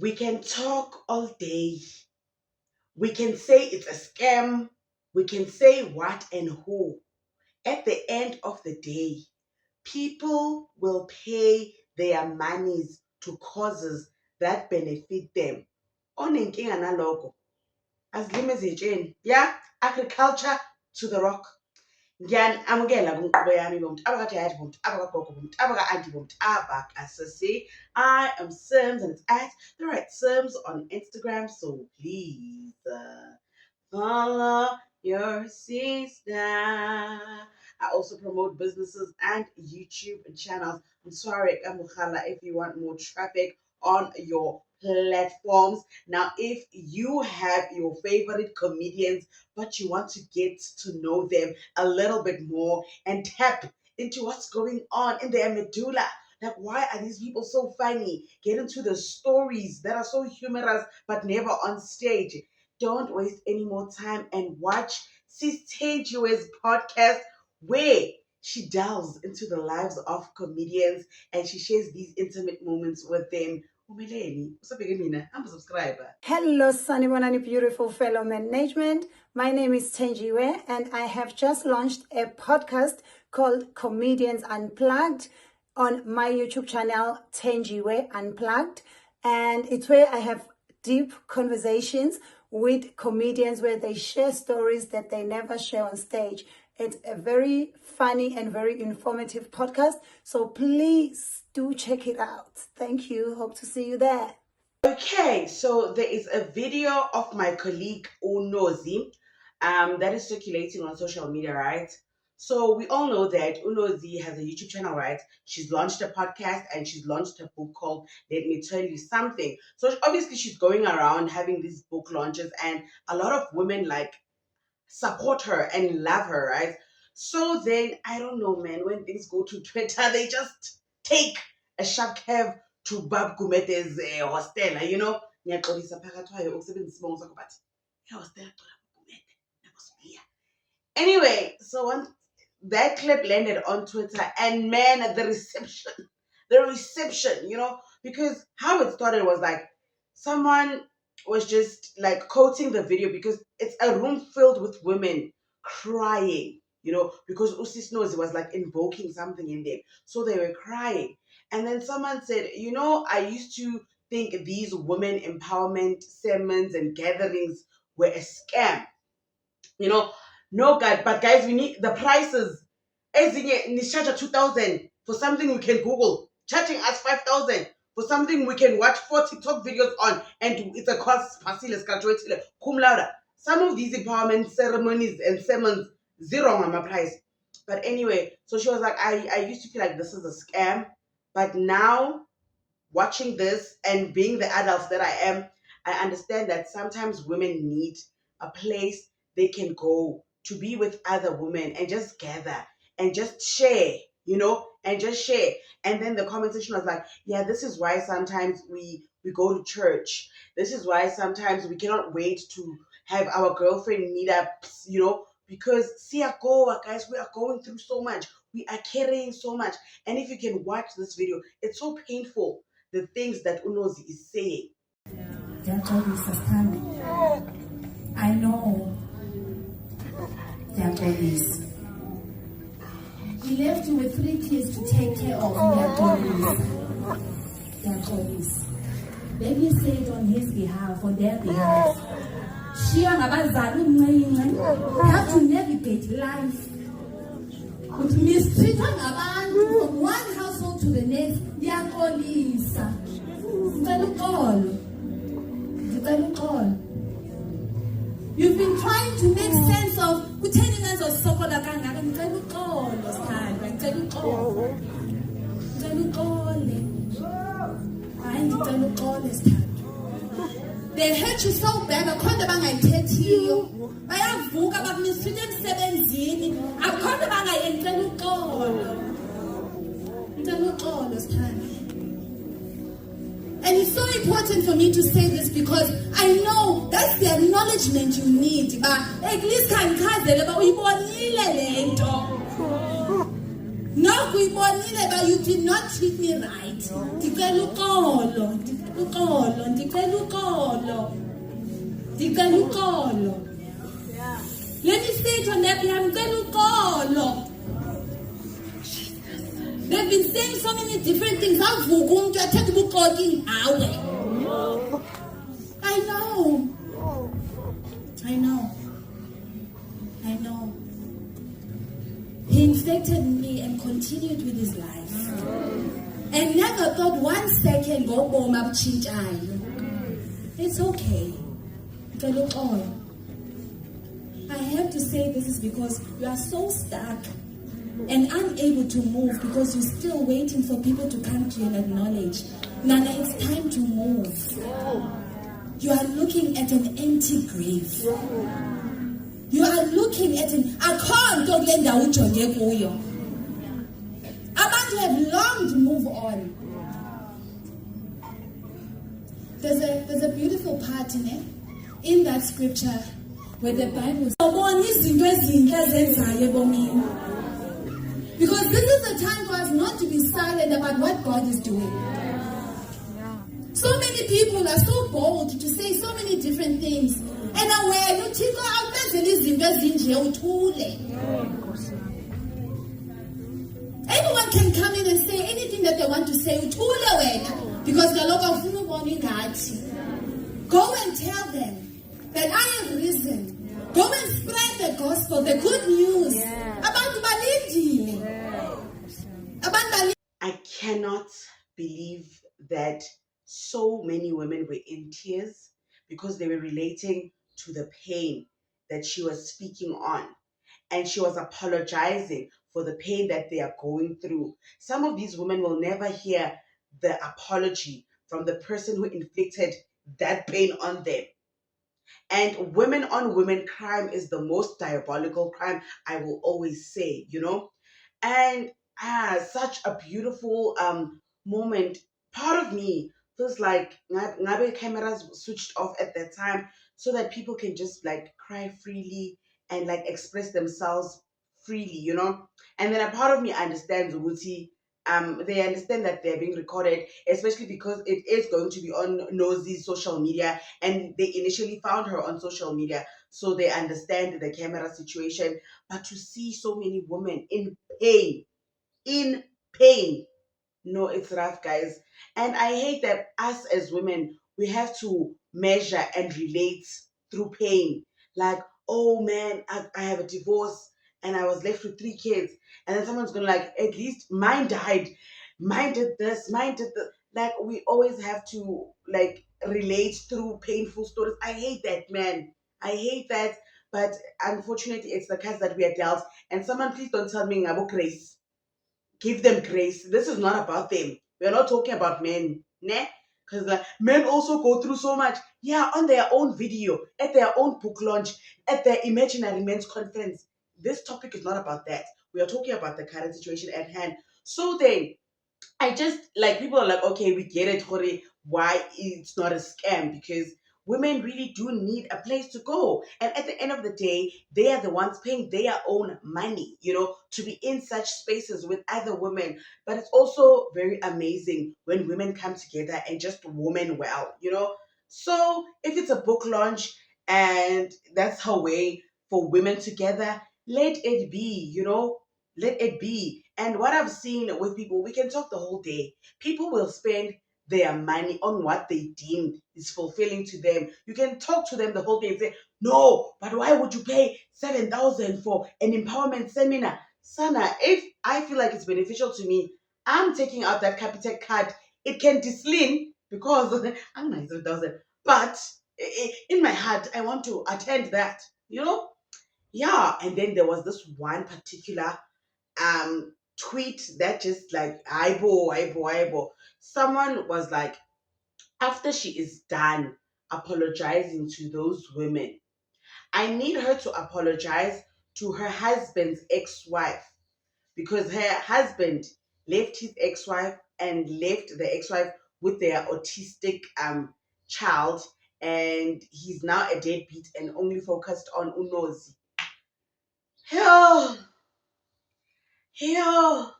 We can talk all day. We can say it's a scam. We can say what and who. At the end of the day, people will pay their monies to causes that benefit them. Onenkinga naloko. Azilime ezitsheni. Yeah, agriculture to the rock. Ngiyanamukela kumqobo yami bomntu abakade bomntu abakagogo bomntu abaka-anti bomntu abakasisi. I am Sims and it's at the right Sims on Instagram, so please follow your sister. I also promote businesses and YouTube channels. I'm sorry, Mukhala, if you want more traffic on your platforms. Now, if you have your favorite comedians, but you want to get to know them a little bit more and tap into what's going on in their medulla, like why are these people so funny? Get into the stories that are so humorous but never on stage. Don't waste any more time and watch Sis Tangiwe's podcast, where she delves into the lives of comedians and she shares these intimate moments with them. I'm a subscriber. Hello, Sanibonani, beautiful fellow management. My name is Tangiwe, and I have just launched a podcast called Comedians Unplugged on my YouTube channel, Tangiwe Unplugged. And it's where I have deep conversations with comedians where they share stories that they never share on stage. It's a very funny and very informative podcast. So please do check it out. Thank you. Hope to see you there. Okay, so there is a video of my colleague Unozi that is circulating on social media, right? So we all know that Unozi has a YouTube channel, right? She's launched a podcast and she's launched a book called Let Me Tell You Something. So obviously she's going around having these book launches and a lot of women like support her and love her, right? So then, I don't know, man, when things go to Twitter, they just take a sharp curve to Bab Kumete's hostel, you know? Anyway, so once that clip landed on Twitter, and man, the reception, you know, because how it started was like someone was just like quoting the video because it's a room filled with women crying, you know, because Usis knows it was like invoking something in them. So they were crying. And then someone said, you know, I used to think these women empowerment sermons and gatherings were a scam. You know, no, God, but guys, we need the prices. Ezinye charge 2,000 for something we can Google, charging us 5,000 for something we can watch 4 TikTok videos on, and it's a cost facile, cum laude. Some of these empowerment ceremonies and sermons, zero on my price. But anyway, so she was like, I used to feel like this is a scam, but now watching this and being the adults that I am, I understand that sometimes women need a place they can go to be with other women and just gather and just share, you know, and just share. And then the conversation was like, yeah, this is why sometimes we go to church. This is why sometimes we cannot wait to have our girlfriend meetups, you know, because siyagoa, guys, we are going through so much. We are carrying so much. And if you can watch this video, it's so painful, the things that Unozi is saying. I know they are police. We left you with 3 kids to take care of. They are police. They are police. Let me say it on his behalf, on their behalf. We have to navigate life. Mistreated from one household to the next. They are police. You've been trying to make sense of they hurt you so bad, I can't bang you. I have book about mistreated 17. I can't And it's so important for me to say this because I know that's the acknowledgement you need. But at least can no, but you did not treat me right. Uxolo, ndicela uxolo. Ndicela uxolo. Let me say it on their behalf, ndicela uxolo. They've been saying so many different things. I know. I know. He infected me and continued with his life. And never thought 1 second, go home, I'll change. It's okay. Look on. I have to say this is because you are so stuck and unable to move because you're still waiting for people to come to you and acknowledge. Nana, it's time to move. You are looking at an empty grave. You are looking at an Abantu have long to move on. There's a beautiful part in that scripture where the Bible says, because this is the time for us not to be silent about what God is doing. So many people are so bold to say so many different things. And anyone can come in and say anything that they want to say. Because the Lord of go and tell them that I am risen. Go and spread the gospel, the good news. I cannot believe that so many women were in tears because they were relating to the pain that she was speaking on. And she was apologizing for the pain that they are going through. Some of these women will never hear the apology from the person who inflicted that pain on them. And women on women crime is the most diabolical crime, I will always say, And such a beautiful moment. Part of me feels like ngabe cameras switched off at that time so that people can just like cry freely and like express themselves freely. And then a part of me understands Uguti. They understand that they're being recorded, especially because it is going to be on Nosey's social media, and they initially found her on social media, so they understand the camera situation. But to see so many women in pain, no, it's rough, guys. And I hate that us as women, we have to measure and relate through pain. Like, oh man, I have a divorce and I was left with 3 kids. And then someone's going to like, at least mine died. Mine did this, mine did this. Like, we always have to like relate through painful stories. I hate that, man. I hate that. But unfortunately, it's the cards that we are dealt. And someone, please don't tell me about grace. Give them grace. This is not about them. We're not talking about men, ne? Because men also go through so much. Yeah, on their own video, at their own book launch, at their imaginary men's conference. This topic is not about that. We are talking about the current situation at hand. So then, I just like people are like, okay, we get it, Hore, why it's not a scam because women really do need a place to go. And at the end of the day, they are the ones paying their own money, to be in such spaces with other women. But it's also very amazing when women come together and just woman well. So if it's a book launch and that's her way for women together, let it be. Let it be. And what I've seen with people, we can talk the whole day. People will spend their money on what they deem is fulfilling to them. You can talk to them the whole day and say, no, but why would you pay 7,000 for an empowerment seminar? Sana, if I feel like it's beneficial to me, I'm taking out that Capitec card. It can dislean because I'm not 7,000. But in my heart, I want to attend that. Yeah, and then there was this one particular tweet that just like eyeball. Someone was like, after she is done apologizing to those women, I need her to apologize to her husband's ex-wife because her husband left his ex-wife and left the ex-wife with their autistic child, and he's now a deadbeat and only focused on Unozi. Hell, hell.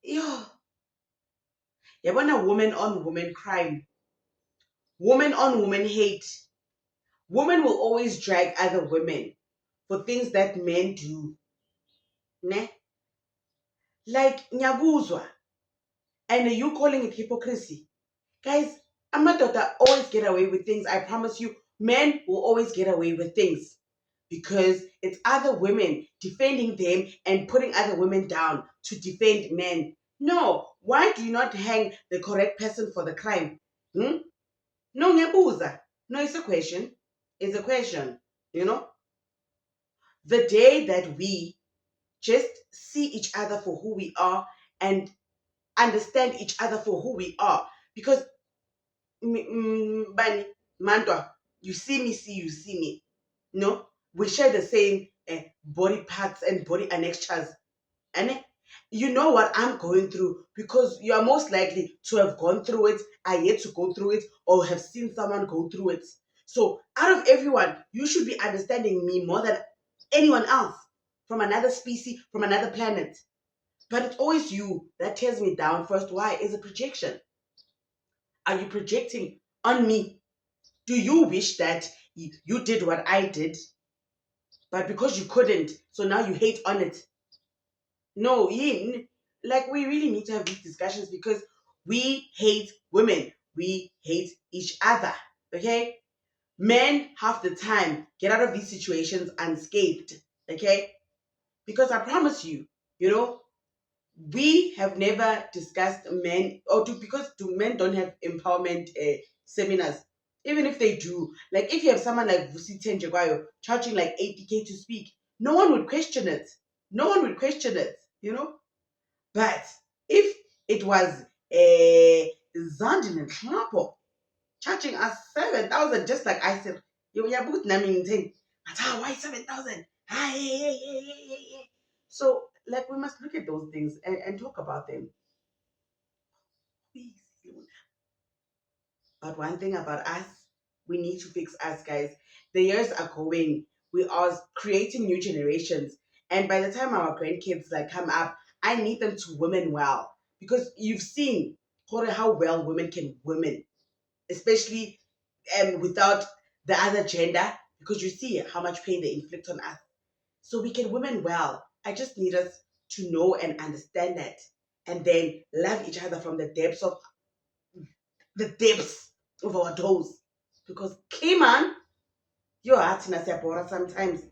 Yo, Yabona woman on woman crime, woman on woman hate. Women will always drag other women for things that men do. Ne? Like nyaguzwa. And you calling it hypocrisy. Guys, amadoda always get away with things. I promise you, men will always get away with things. Because it's other women defending them and putting other women down to defend men. No, why do you not hang the correct person for the crime? Hmm? No, ngebuza. No, it's a question. It's a question. You know? The day that we just see each other for who we are and understand each other for who we are. Because, Bani, Mandwa, you see me. No? We share the same body parts and body annexures. And you know what I'm going through because you are most likely to have gone through it, are yet to go through it, or have seen someone go through it. So, out of everyone, you should be understanding me more than anyone else from another species, from another planet. But it's always you that tears me down first. Why? Is a projection. Are you projecting on me? Do you wish that you did what I did, but because you couldn't, so now you hate on it? No, like we really need to have these discussions because we hate women. We hate each other. Okay? Men half the time get out of these situations unscathed. Okay? Because I promise you, we have never discussed men because men don't have empowerment seminars. Even if they do, like if you have someone like Vusi Tenjegwayo charging like 80K to speak, no one would question it. No one would question it. But if it was Zandin and Knapo charging us 7,000, just like I said, you are both naming thing. Why 7,000? So, like, we must look at those things and talk about them. Please. But one thing about us, we need to fix us, guys. The years are going. We are creating new generations. And by the time our grandkids like come up, I need them to women well. Because you've seen how well women can women, especially without the other gender, because you see how much pain they inflict on us. So we can women well. I just need us to know and understand that. And then love each other from the depths of our toes. Because, Kiman, you're acting as a sometimes.